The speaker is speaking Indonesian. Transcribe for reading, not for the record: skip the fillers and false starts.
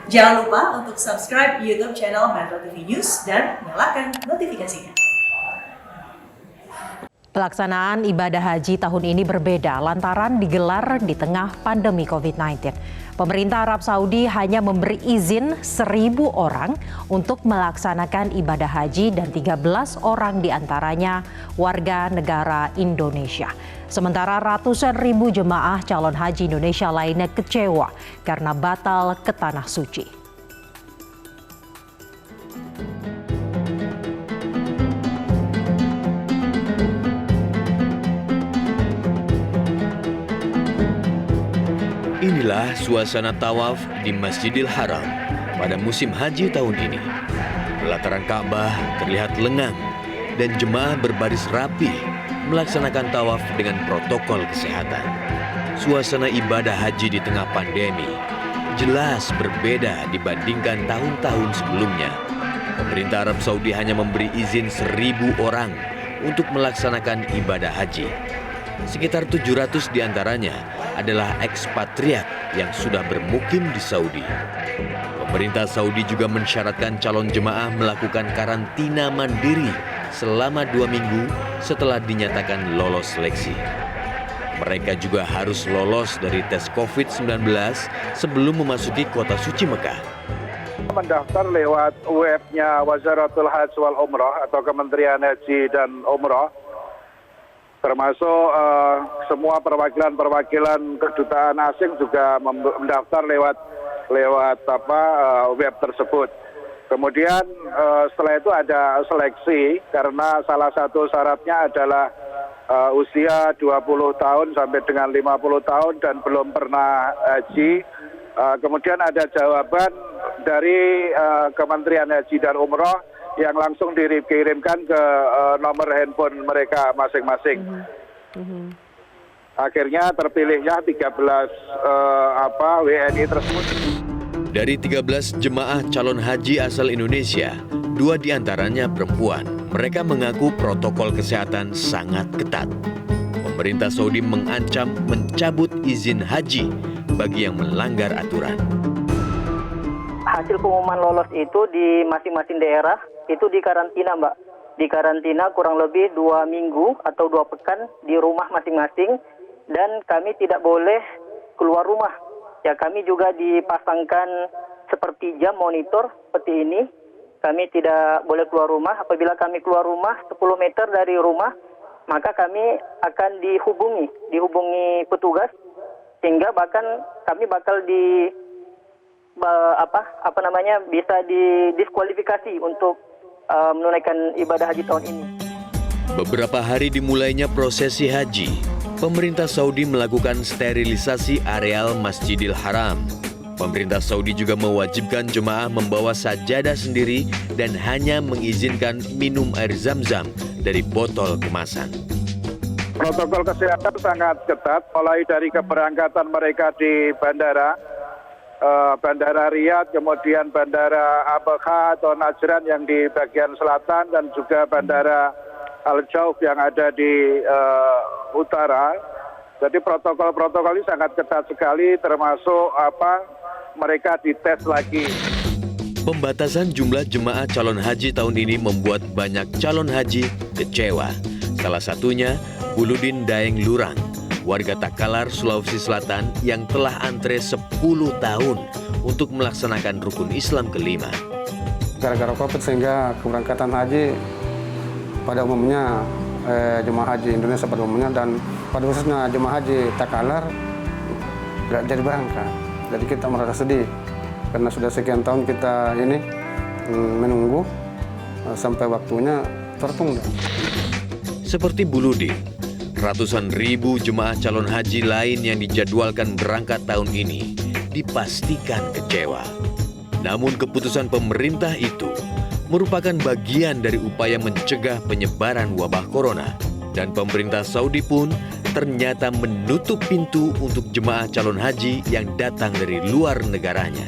Jangan lupa untuk subscribe YouTube channel Metro TV News dan nyalakan notifikasinya. Pelaksanaan ibadah haji tahun ini berbeda lantaran digelar di tengah pandemi COVID-19. Pemerintah Arab Saudi hanya memberi izin 1.000 orang untuk melaksanakan ibadah haji dan 13 orang diantaranya warga negara Indonesia. Sementara ratusan ribu jemaah calon haji Indonesia lainnya kecewa karena batal ke Tanah Suci. Inilah suasana tawaf di Masjidil Haram pada musim haji tahun ini. Pelataran Ka'bah terlihat lengang dan jemaah berbaris rapi melaksanakan tawaf dengan protokol kesehatan. Suasana ibadah haji di tengah pandemi jelas berbeda dibandingkan tahun-tahun sebelumnya. Pemerintah Arab Saudi hanya memberi izin 1.000 orang untuk melaksanakan ibadah haji. Sekitar 700 diantaranya adalah ekspatriat yang sudah bermukim di Saudi. Pemerintah Saudi juga mensyaratkan calon jemaah melakukan karantina mandiri selama 2 minggu setelah dinyatakan lolos seleksi. Mereka juga harus lolos dari tes COVID-19 sebelum memasuki kota suci Mekah. Mendaftar lewat webnya Wazaratul Hajj wal Umrah atau Kementerian Haji dan Umrah, termasuk semua perwakilan kedutaan asing juga mendaftar lewat web tersebut. Kemudian setelah itu ada seleksi karena salah satu syaratnya adalah usia 20 tahun sampai dengan 50 tahun dan belum pernah haji. Kemudian ada jawaban dari Kementerian Haji dan Umrah yang langsung dikirimkan ke nomor handphone mereka masing-masing. Akhirnya terpilihnya 13 WNI tersebut. Dari 13 jemaah calon haji asal Indonesia, 2 diantaranya perempuan. Mereka mengaku protokol kesehatan sangat ketat. Pemerintah Saudi mengancam mencabut izin haji bagi yang melanggar aturan. Hasil pengumuman lolos itu di masing-masing daerah itu dikarantina, Mbak. Dikarantina kurang lebih 2 minggu atau 2 pekan di rumah masing-masing dan kami tidak boleh keluar rumah. Ya, kami juga dipasangkan seperti jam monitor seperti ini. Kami tidak boleh keluar rumah. Apabila kami keluar rumah 10 meter dari rumah, maka kami akan dihubungi petugas sehingga bahkan kami bakal bisa didiskualifikasi untuk menunaikan ibadah haji tahun ini. Beberapa hari dimulainya prosesi haji, pemerintah Saudi melakukan sterilisasi areal Masjidil Haram. Pemerintah Saudi juga mewajibkan jemaah membawa sajadah sendiri dan hanya mengizinkan minum air zam-zam dari botol kemasan. Protokol kesehatan sangat ketat, mulai dari keberangkatan mereka di Bandara Riyadh, kemudian Bandara Abha atau Najran yang di bagian selatan, dan juga Bandara Al-Jauf yang ada di utara. Jadi protokol-protokol ini sangat ketat sekali, termasuk mereka dites lagi. Pembatasan jumlah jemaah calon haji tahun ini membuat banyak calon haji kecewa. Salah satunya Buludin Daeng Lurang, warga Takalar, Sulawesi Selatan yang telah antre 10 tahun untuk melaksanakan rukun Islam kelima. Gara-gara COVID sehingga keberangkatan haji pada umumnya jemaah haji Indonesia pada umumnya dan pada khususnya jemaah haji Takalar tidak jadi berangkat. Jadi kita merasa sedih karena sudah sekian tahun kita ini menunggu sampai waktunya tertunda. Seperti Buludin, ratusan ribu jemaah calon haji lain yang dijadwalkan berangkat tahun ini dipastikan kecewa. Namun keputusan pemerintah itu merupakan bagian dari upaya mencegah penyebaran wabah corona. Dan pemerintah Saudi pun ternyata menutup pintu untuk jemaah calon haji yang datang dari luar negaranya.